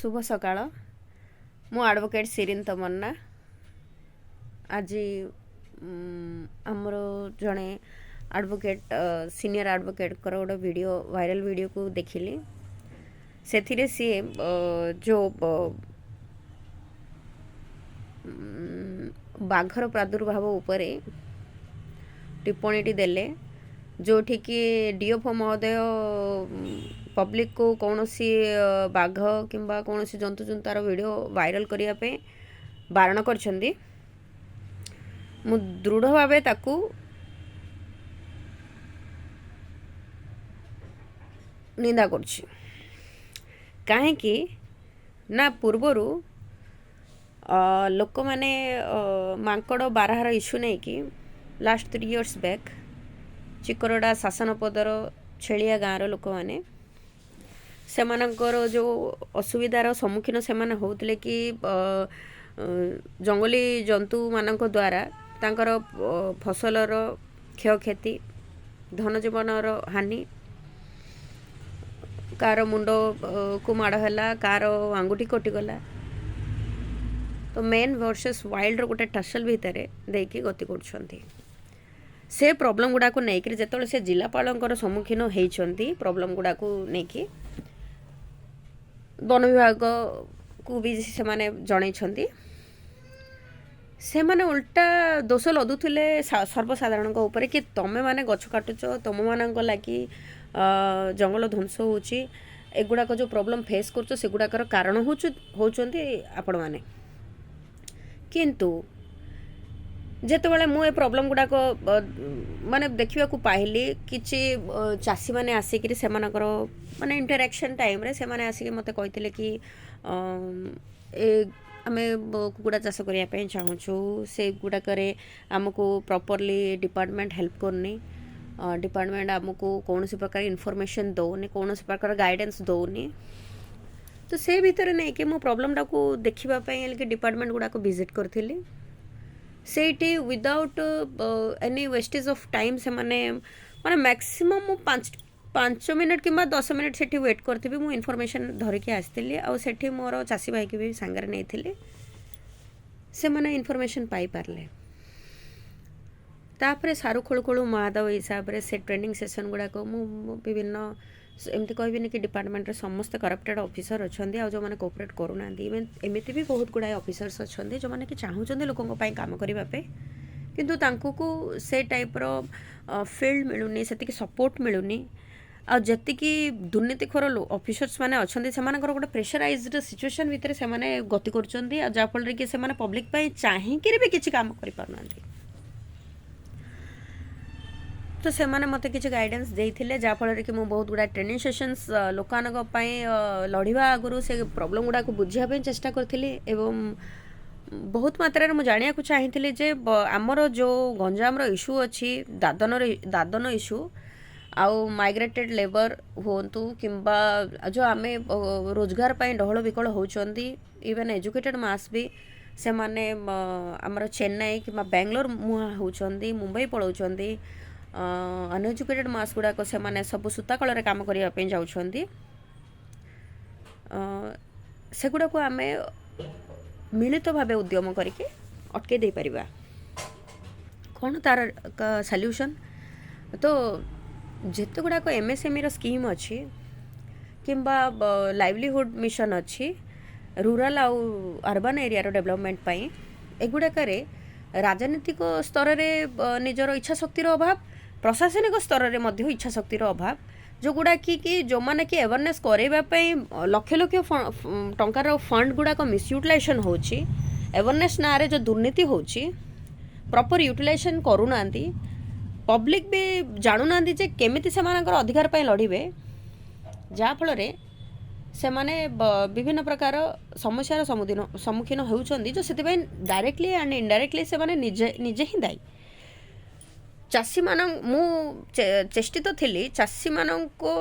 शुभ सकाळ मु advocate Sirin तमन्ना आज आमर जड़े एडवोकेट सीनियर एडवोकेट गोटे वीडियो वायरल वीडियो को देखिली से सी जो बाघर प्रादुर्भाव उपरे टिप्पणी देले जो कि डीएफओ महोदय पब्लिक को कौन सी बाघ किंबा कौन सी जंतु जंतार वीडियो वायरल करने बारण कर दृढ़ भावे ताकू निंदा करछि कहीं ना पूर्वर लोक मैंने मांकड़ बारहार इश्यू नहीं कि लास्ट 3 years बैक चिकरडा शासन पदर छेलिया गाँव लोक मैंने सेमानकर जो असुविधार सम्मुखीन से होते कि जंगली जंतु मानक द्वारा तांकर फसलर क्षयक्षति धनजीवनर हानि कार मुंड को माड़ है कार आंगुठी कटिगला तो मेन वर्सेस वाइल्ड गोटे टसल भितर देकी गति कर से प्रॉब्लम गुड़ा को लेकिन जिते से जिलापाल सम्मुखीन होती प्रॉब्लम गुड़ा को लेकिन वन विभाग को भी से माने जन से माने उल्टा दोष लदुले सर्वसाधारण ऊपर कि तमें माने गछ काटुच तुम मान लगी जंगल ध्वंस होगुड़ाक जो प्रॉब्लम फेस करगुड़ाकर कारण होती आपण मैंने किंतु जेतेबेले मु ए प्रॉब्लम गुड़ाक माने देखा पाइली किसी चाषी मैंने आसिक माने इंटरेक्शन टाइम रे से माने आसिक मते कहते कि आम कुकुड़ा चाष करने चाहूँ से गुड़ाक आमको प्रॉपरली डिपार्टमेंट हेल्प करनी डिपार्टमेंट आमको कौन सी प्रकार इनफॉरमेशन दौनी कौन सी प्रकार गाइडेंस दौनी तो से भितर नहीं कि मो प्रॉब्लम को देखापी डिपार्टमेंट गुड़ाक विजिट करी से without any wastage of time से माने मैक्सिमम 5 मिनट कि 10 मिनट से वेट करी मु इनफॉरमेशन धरिकी आसती आठी मोर चाषी भाई की भी सांगरे नहीं से मैंने इनफॉरमेशन पाई पारले तापर सारू खोलू खोलू महादेव हिसाब से ट्रेनिंग सेशन गुड़ाक विभिन्न एमती कहबिनी कि डिपार्टमेंट समस्त करप्टेड ऑफिसर अच्छा आ जो मैंने कोऑपरेट करूना एमती भी बहुत गुड़ाए ऑफिसर्स अच्छा जो मैंने कि चाहूँगी लोकों काम करने किंतु तांको को से टाइप रो फील्ड मिलूनी से सपोर्ट मिलूनी आ जतिकी दुर्नीतिखोर ऑफिसर्स माने अच्छा से गोटे प्रेशराइज्ड सिचुएशन भितर से गति कर जहाँफल कि से पब्लिक चाहिए भी किसी काम कर पारना तो से माने मते किसी गाइडेंस देइथिले जहाँफल कि मुझे बहुत गुड़ा ट्रेनिंग सेशंस लोकानक लड़वा आगु से प्रॉब्लम गुड़ा को बुझापी चेष्टा करी एवं बहुत मात्रा मुझे जाना चाहिए जे आमर जो गंजाम इश्यू अच्छी दादन इश्यू आउ माइग्रेटेड लेबर होंतु किंबा जो आम रोजगार डहल विकल होती इवन एजुकेटेड मास भी से माने आमर चेन्नई कि बेंगलोर मुहा होती मुंबई पलाउंट अनएजुकेटेड मास गुड़ाक से माने सब सूता कल काम करने जाऊँगी सेगुड़ा को आम मिलित भाव उद्यम करके अटके दे परिबा कौन तार सॉल्यूशन तो जिते गुड़ाक एमएसएमई स्कीम अच्छी किंबा लाइवलीहुड मिशन अच्छी रूरल आउ अर्बन एरिया डेवलपमेंट पाई एगुड़ाक राजनीतिक स्तर में निजर इच्छा शक्तिर अभाव प्रशासनिक स्तर में इच्छा शक्तिर अभाव जो गुड़ा कि जो मैंने कि अवेयरनेस करवाई लक्ष लक्ष टंकार फंड गुड़ाक मिसयूटिलाइजेशन होची अवेयरनेस ना रे जो दुर्नीति होची प्रॉपर यूटिलाइजेशन करूना पब्लिक भी जानूना जे केमिति सेमानकर अधिकार पाई लड़िबे जाफल से माने विभिन्न प्रकार समस्यार सम्मुखीन होउछंदी जो सेतिबाई डायरेक्टली एंड इनडायरेक्टली से माने निजे ही दायी चाषी मान मु चेष्टित थिली चाषी मान को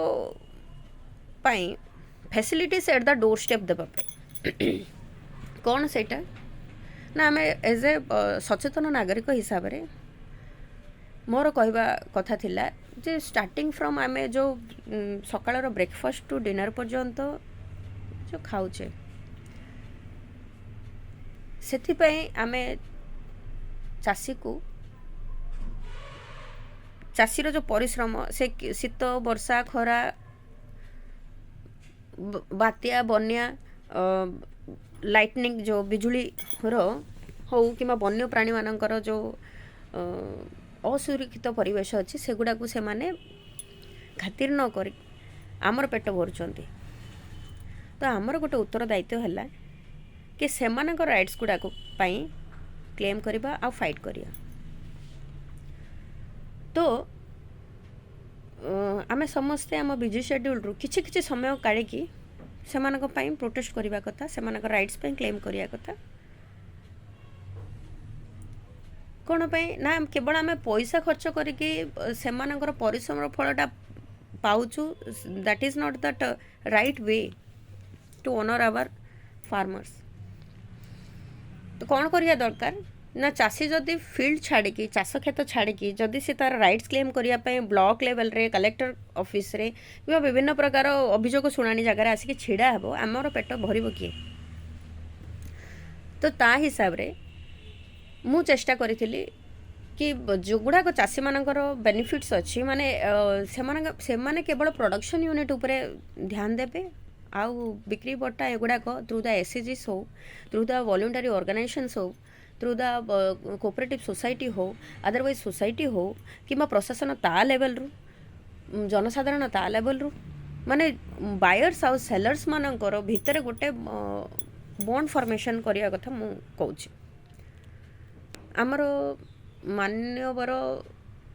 पाई facilities at the doorstep देवाई कौन सेटा ना आम एज ए सचेतन नागरिक हिसाब से मोर कहवा कथा थिला जे स्टार्टिंग फ्रॉम आम जो सकाळ ब्रेकफास्ट टू डिनर पर्यंत जो खाऊचे ସେଥିପାଇଁ ଆମେ ଚାଷୀର ଯେଉଁ ପରିଶ୍ରମ ସେ ଶୀତ ବର୍ଷା ଖରା ବାତ୍ୟା ବନ୍ୟା ଲାଇଟନିଂ ଯେଉଁ ବିଜୁଳିର ହଉ କିମ୍ବା ବନ୍ୟ ପ୍ରାଣୀମାନଙ୍କର ଯେଉଁ ଅସୁରକ୍ଷିତ ପରିବେଶ ଅଛି ସେଗୁଡ଼ାକୁ ସେମାନେ ଖାତିର ନ କରି ଆମର ପେଟ ଭରୁଛନ୍ତି। ତ ଆମର ଗୋଟେ ଉତ୍ତରଦାୟିତ୍ୱ ହେଲା कि सेमानक राइट्स गुड़ाक क्लेम करवा आ फाइट करिया। तो आमे समस्ते आम बिजी शेड्यूल रु किछि किछि समय काढ़ी सेमानक पई प्रोटेस्ट करवा कथा, सेमानक राइट्स पई क्लेम करिया कथा। कौन पई ना केवल आमे पैसा खर्च करके सेमानकर परिश्रम फलटा पाउछु, that is not that right way to honour our farmers. तो कौन करिया दरकार ना चाषी जदि फील्ड छाड़ी चाष खेत छाड़ी जदि से तार राइट्स क्लेम करने ब्लॉक लेवल रे कलेक्टर ऑफिस रे कि विभिन्न प्रकार अभियोग शुणाणी जगार आसिक छिड़ा हे आमर पेट भर किए। तो ता हिसाब रे मु चेष्टा करी कि जो गुड़ाक चाषी मानकर बेनिफिट्स अच्छी माने से केवल प्रोडक्शन यूनिट उपरे ध्यान देवे आउ बिक्री बट्टा एगुड़ाक थ्रू द एसएचजीस हो, थ्रू द वॉलंटरी ऑर्गेनाइजेशंस हो, थ्रू द कोऑपरेटिव सोसाइटी हो, अदरवाइज सोसाइटी हो कि प्रशासन ता लेवल रु जनसाधारण ता लेवल रु माने बायर्स आउ सेलर्स मानकर भितर गोटे बॉन्ड फॉर्मेशन करिया कथा मु कहूची। आमर माननीय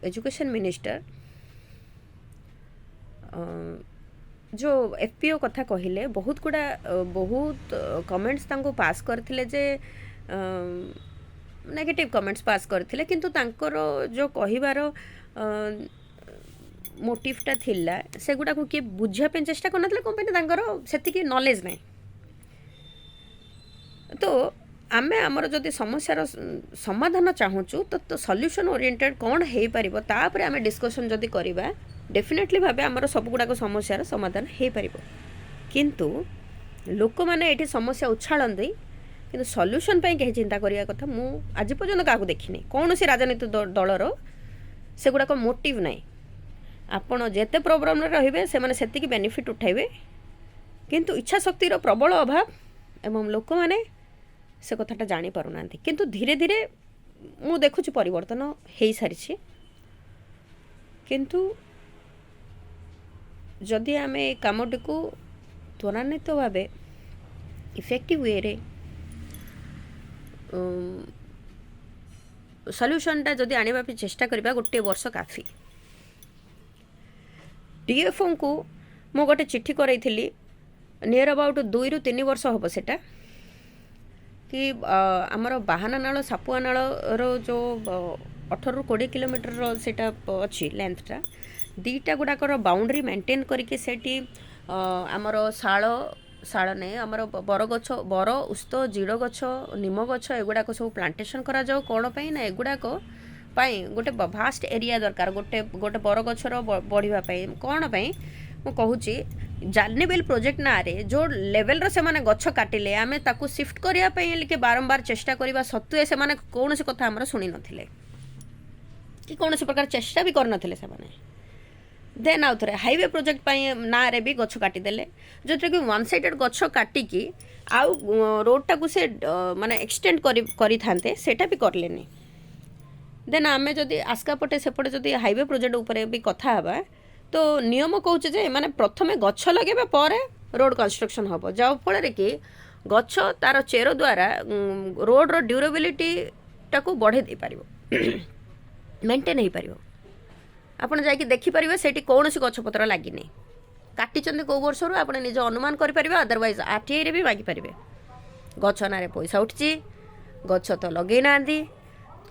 एजुकेशन मिनिस्टर जो एफपीओ कथा कहले बहुत कमेंट्स तांको पास करथिले जे नेगेटिव कमेंट्स पास करथिले, किंतु तांकर जो कहिबार मोटिवटा थिला सेगुडा को कि बुझिया पे चेष्टा करनथले कंपनी तांकर सेतिकी नॉलेज नाही। तो आमे आमर जदि समस्यार समाधान चाहूचु तो सॉल्यूशन ओरिएंटेड कौन हे परिबो तापरे आमे डिस्कशन जदि करिबा डेफिनेटली भाबे आमर सब गुड़ाक समस्यार समाधान हो पार। किंतु लोक मैंने ये समस्या उछाड़ती किंतु सॉल्यूशन पे कहीं चिंता करिया कथा मु आज पर्यंत क्या देखनी कौन सी राजनीतिक दलर से गुड़ाक मोटिव ना। आपण जेते प्रोग्राम रे से माने सेतिकी बेनिफिट उठाइबे किंतु इच्छा शक्तिर प्रबल अभाव एवं लोक मैंने से कथाटा जानी पारुना। किंतु धीरे धीरे मु देखुची परिवर्तन हो सारी। किंतु जदि आमे कामटी को त्वरान्वित भाव इफेक्टिव वे रे सॉल्यूशनटा जदि आनिबा पे चेष्टा करबा गोटे वर्ष काफी। डीएफओ को मु गोटे चिट्ठी करैथिली नियर अबाउट 2 ରୁ 3 वर्ष हम सेटा कि आमर बाहाना नाल सापुआ नाल रो जो 18 ରୁ 20 किलोमीटर सेटा अच्छी लेंथटा दीटा गुड़ाकर बाउंड्री मेंटेन करके सेठी आमर शाल नहीं आमर बर उस्त जीड़ गछ निम गछ एगुड़ाक सब प्लांटेशन करा जाओ। कौन पाई ना एगुड़ाक पाई गोटे भास्ट एरिया दरकार गोटे गोटे बर गछर बढ़िबा पाई। कौन पाई मु कहूची जार्निबिल प्रोजेक्ट ना रे जो लेवल रो से माने गछ काटिले आमे ताकू शिफ्ट करिया पाई लिके बारंबार चेष्टा करिबा सत्वे से माने कोनोसी कथा हमर सुनी नथिले कि कोनोसी प्रकार चेष्टा भी कर नथिले से माने। देन आउ थे हाईवे प्रोजेक्ट ना रे भी गछ काटिदेले जो कि वन साइडेड गछ काटिकी आउ रोडटा को से माने एक्सटेंड करी थांते सेटा भी करलेनी। देन आमे जदि आस्का पटे सेपटे जदि हाईवे प्रोजेक्ट ऊपर भी कथा हबा तो नियम कहूँ जे माने प्रथमे गछ लगेबा परे रोड कंस्ट्रक्शन हम जा फल कि गछ तार चेर द्वारा रोड रो ड्यूरेबिलिटी टाको बढ़े दे पारिबो मेंटेन हो पारिबो। आपण जाकि देखिपारे से कौन सी गछपत्र लगी काटी कौ वर्ष आप निज अनुमान करें अदरवाइज आरटीआई रे भी मागिपारे गछ ना पैसा उठी गछ तो लगे ना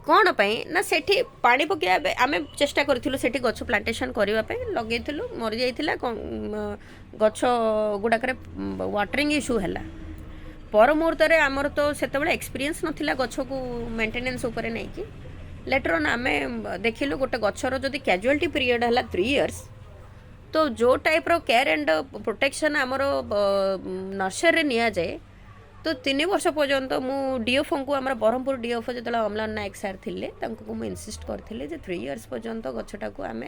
कौन पाई ना सेठी पानी पकड़ आम चेष्टा करूँ से गछ प्लांटेशन करने लगे मरी जाइए गछ गुड़ाक वाटरिंग इश्यू है पर मुहूर्त आमर तो से एक्सपीरियंस नाला गछ को मेंटेनेंस उपर नहीं कि लेटर ऑन आमे देखिलु गोटे गछर जदि कैजुअलिटी पीरियड है 3 इयर्स तो जो टाइप रो केयर एंड प्रोटेक्शन आमर नर्सरी नि जाए तो 3 वर्ष पर्यंत मु डीएफओ को आम ब्रह्मपुर डीएफओ जो अम्लान नायक सार थे मुझे इनसीस्ट करते 3 इयर्स पर्यंत गछटा को आम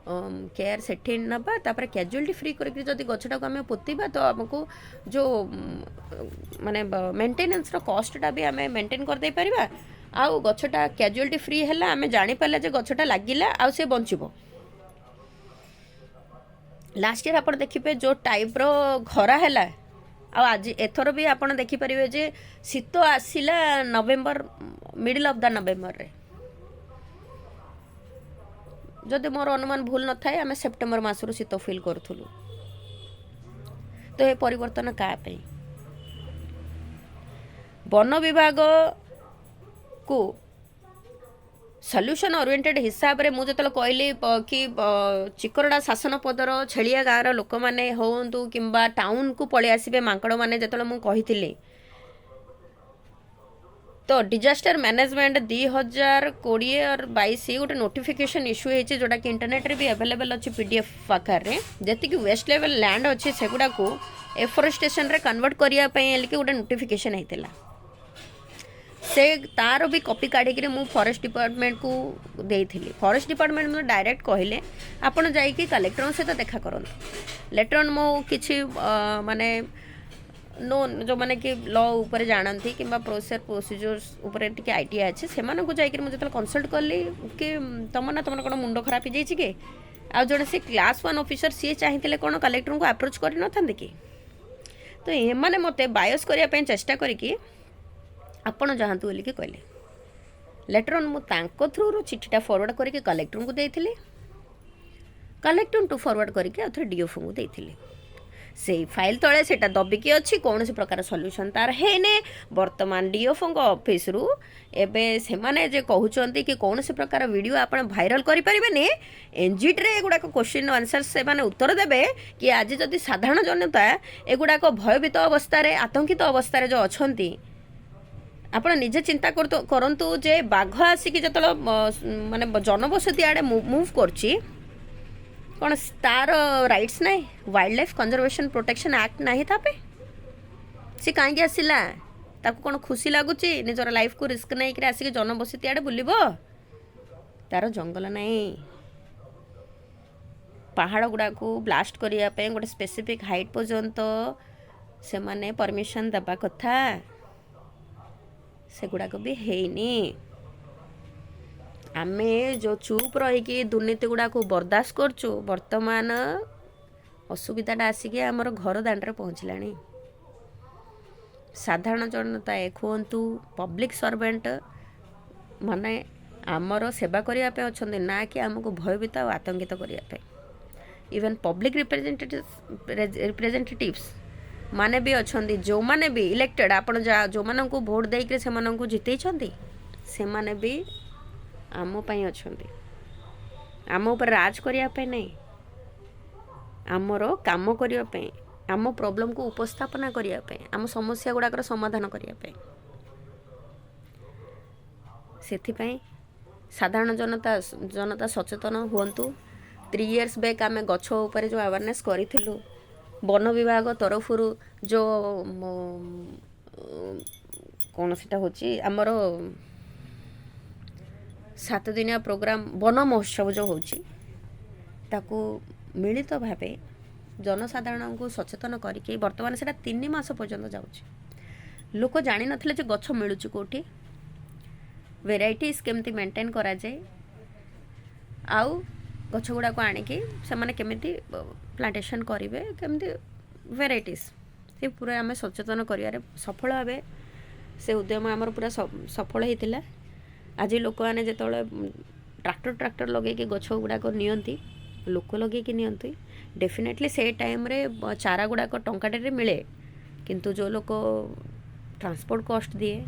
केयर सेठी नबा तापर कैजुअलिटी फ्री करके जदि गछटा को आम पोतीबा तो आमको जो माने मेंटेनेंस रो कॉस्टटा भी आम मेंटेन कर दे परिबा आउ गछटा कैजुअलिटी फ्री है आम जानी पाला जे गछटा लागिला आ से बंचिबो। लास्ट ईयर आपण देखिबे जो टाइप रो खरा हैला आज एथर भी आप देखिपारे जे शीत आसला नवेम्बर मिडिल ऑफ द नवेम्बर रे जदि मोर अनुमान भूल न थाए आम सेप्टेम्बर मासरू शीत फिल करूँ तो ये परिवर्तन क्या वन विभाग को सल्यूशन ओरिएंटेड हिसाब रे मुझे जो कहली कि चिकरड़ा शासन पदर छेलिया गाँव लोक मैंने हूँ कि टाउन को पलि आसबे मांकड़ मैंने जो मुझे तो डिजास्टर मैनेजमेंट 2020 और 22 गोटे नोटिफिकेशन इश्यू होती जोटा कि इंटरनेट रे भी अवेलेबल अच्छी पीडीएफ आकार रे जी वेस्ट लेवल लैंड अच्छी सेगुड़ा को एफोरेस्टेशन रे कन्वर्ट करने गोटे नोटिफिकेशन होता से तार भी कॉपी काढ़ी मु फॉरेस्ट डिपार्टमेंट को देइथिली। फॉरेस्ट डिपार्टमेंट में डायरेक्ट कहले आपण जाइए कलेक्टर सहित देखा करते लेटर ऑन मो किसी माने नो जो मैंने कि लॉ उपर जानती कि प्रोसीजर्स उपर टी आईडिया अच्छे से मुझे जो कनसल्ट कली कि तुम ना तुम कौन मुंड खराब हो जाए कि आ जड़े सी क्लास 1 ऑफिसर सी चाहिए कौन कलेक्टर को अप्रोच कर न कि तो ये मैंने मत बायस करने चेष्टा करी आपण जातु बोलिकी कहले लेटर ऑन मुझे थ्रु चिठीटा फॉरवर्ड करके कलेक्टर को देइथिली कलेक्टर टू फॉरवर्ड करके आउ थे डीएफओ को देइथिली से फाइल तले सेटा दबिकी अच्छी कौन प्रकार सॉल्यूशन तार हैने वर्तमान डीएफओ ऑफिस रु एबे से माने जे कहउचंती कि कौन से प्रकार वीडियो आपण वायरल करि परिबेनी एनजीटी रे एगुडा क्वेश्चन आंसर से माने उत्तर देबे कि आज जदि साधारण जनता एगुडा भयभीत अवस्था रे आतंकित अवस्था रे जो अछंती आपण निजे चिंता करतु जे बाघ आसिक जो माने जनबसती आड़े मुव करछि कौन तार राइट्स ना wild life conservation protection act ना तापे सी कहीं आसला ताको कौन खुशी लगुच निजर लाइफ को रिस्क नहीं कि आसिक जनबसती आड़े बुलब तार जंगल नहीं पहाड़ गुड़ा को ब्लास्ट करने गोटे स्पेसिफिक हाइट पर्यंत से माने परमिशन देवा कथा से गुड़ाक भी हैनी आमे जो चुप रही दुर्नीति गुड़ा को बर्दाश्त करचु वर्तमान असुविधाटा आसिक आमर घर दांडे पहुँचला साधारण जनता कहतु पब्लिक सर्वेंट माने आमर सेवा करने अच्छा ना कि आमको भयभीत और आतंकित करने इवन पब्लिक रिप्रेजेंटेटिव्स माने भी अच्छा जो माने भी इलेक्टेड आपण जो मानन को वोट देकर से मानन को जितई से माने भी आम अच्छा आम ऊपर राज करने नहीं आमर काम करने आम प्रॉब्लम को उपस्थापना करने आम समस्या गुड़ाकर समाधान करने से साधारण जनता सचेतन हुंतु 3 इयर्स बैक आम गछ उपर जो अवेयरनेस करूँ वन विभाग तरफ जो कौन सीटा होची आमर 7 दिनिया प्रोग्राम वन महोत्सव जो होची ताकू मिलित भावे जनसाधारण को सचेतन करके वर्तमान से 3 मास पर्यंत जाऊँ लोक जानी नथिले जे गछ मिलुची कोठी वेराइटीज केमती मेंटेन करा जाए आउ गछ गुड़ा को आणिकी से माने केमिति प्लांटेशन करेंगे केमती वेराइटीज से पूरा आम सचेतन कर सफल भावे से उद्यम आमर पूरा सफल होता आज लोक मैंने जो ट्रैक्टर लगे गछ गुड़ाक नियंती लोक लगे नियंती डेफिनेटली से टाइम रे चारा गुड़ाक टंकाटे मिले किंतु जो लोक ट्रांसपोर्ट कॉस्ट दिए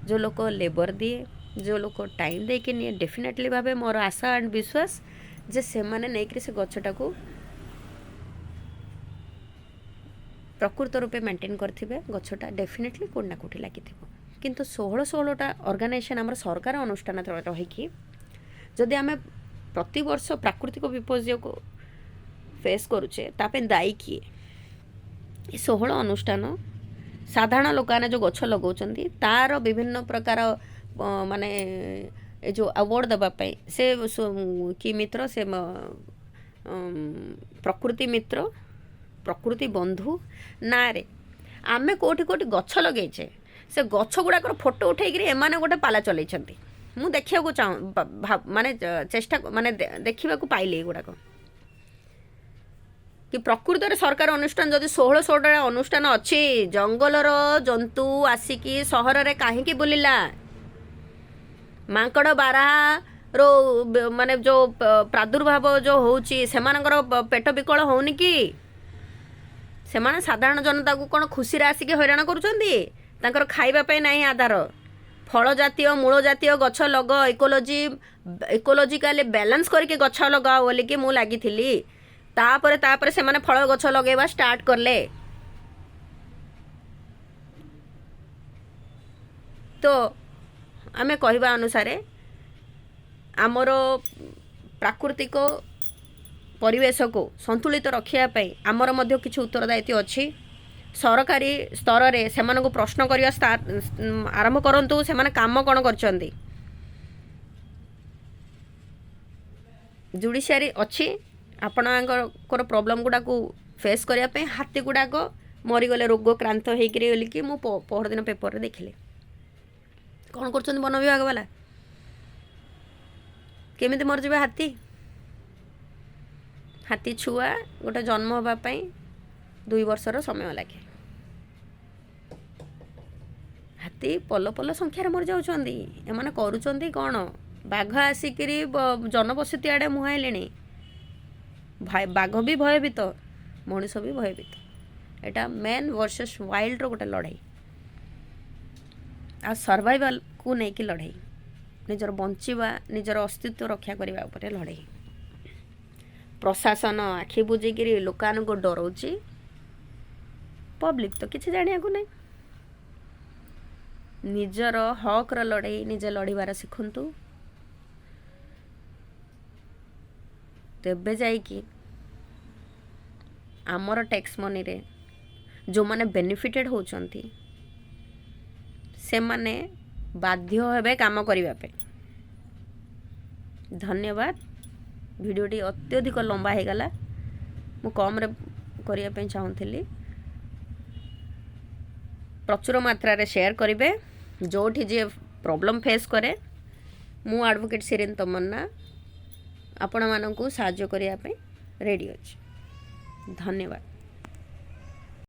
जो लोक लेबर दिए जो लोक टाइम दे कि निए definitely Bhave more Asha and विश्वास जे से माने नहीं से गछटा को प्रकृत रूपे मेंटेन करथिबे गछटा डेफिनेटली कोड ना कोठी लागि किंतु 16टा ऑर्गेनाइजेशन हमर सरकार अनुष्ठान रही जदि आम प्रति वर्ष प्राकृतिक विपर्य को फेस करुचे तापे दायी किए 16 अनुष्ठान साधारण लोक मैंने जो गछ लगाउछन्ती तार विभिन्न प्रकार माने ए जो अवार्ड देवाई से कि मित्र से प्रकृति मित्र प्रकृति बंधु ना रे आमे कोठी कोठी गछ लगेचे से गछ गुड़ाकर फोटो उठेकरी एमाने गोटे पाला चलैछन्ती मु देखिया को चाहूँ माने चेष्टा माने देखिबा को पाइले गुड़ाक कि प्रकृत रे सरकार अनुष्ठान जदि 1600 अनुष्ठान अच्छी जंगलर जंतु आसिकी सहर रे काहेकि बुलिला मांकड़ बारहा रो माने जो प्रादुर्भाव जो होउची सेमानकर पेट विकल होउनी कि सेमाने साधारण जनता को कौन खुशी आसिक हैरान करुछन्ती तांकर खाइबा पे नहीं आधार फल जातीय मूल जातीय गछ लग इकोलोजिकाली बैलेंस करके गछ लगाओ बोली कि मु लागी थिली तापरे तापरे से माने फल गछ लगेबा स्टार्ट करले तो आमे कहवा अनुसार आमर प्राकृतिक परिवेश को संतुलित रखिया आमर मध्य किछि उत्तरदायित्व अच्छी सरकारी स्तर रे सेमान को प्रश्न करवा आरंभ करंतु सेमान काम कौन करछन्ती जुडिशियरी अच्छी आपणकर प्रोब्लेम गुड़ा को फेस करने हाथी गुड़ाक मरीगले रोग क्रांत होकर कि मु पहर दिन पेपर रे देखिले कौन कर वन विभाग वाला केमिति मरजिबे हाथी छुआ गोटे जन्म होगापाई 2 वर्षर समय लगे हाथी पल पल संख्यार मरी जाउछन्ती एमाने करूछन्ती कौन बाघ आसिकी जनबसती आड़े मुहाइले बाघ भी भयभीत मनीष भी भयभीत एटा मैन वर्सेस वाइल्ड रो गोटे लड़ाई आ सर्वाइवल को लेकिन लड़ाई निजर बंचीबा निजर अस्तित्व रक्षा करने उपरे लड़ाई प्रशासन आखि बुझिक लोकान को डराउची पब्लिक तो किसी जानिया को नहीं निजर हक रो लड़ाई निजे लड़ीबार शिखंतु तेबे जाइकी आमर टैक्स मनी रे जो माने बेनिफिटेड होचंती से माने बाध्य हेबे काम करिबा पे धन्यवाद वीडियोटी अत्यधिक लंबा हो गला मु कम रे करिया पे चाहूँगी प्रचुर मात्रा रे शेयर करिवे जोठी जे प्रॉब्लम फेस करे मु एडवोकेट सिरेन तमन्ना आपण मानकु साहाय्य करिया पे रेडी अछि धन्यवाद।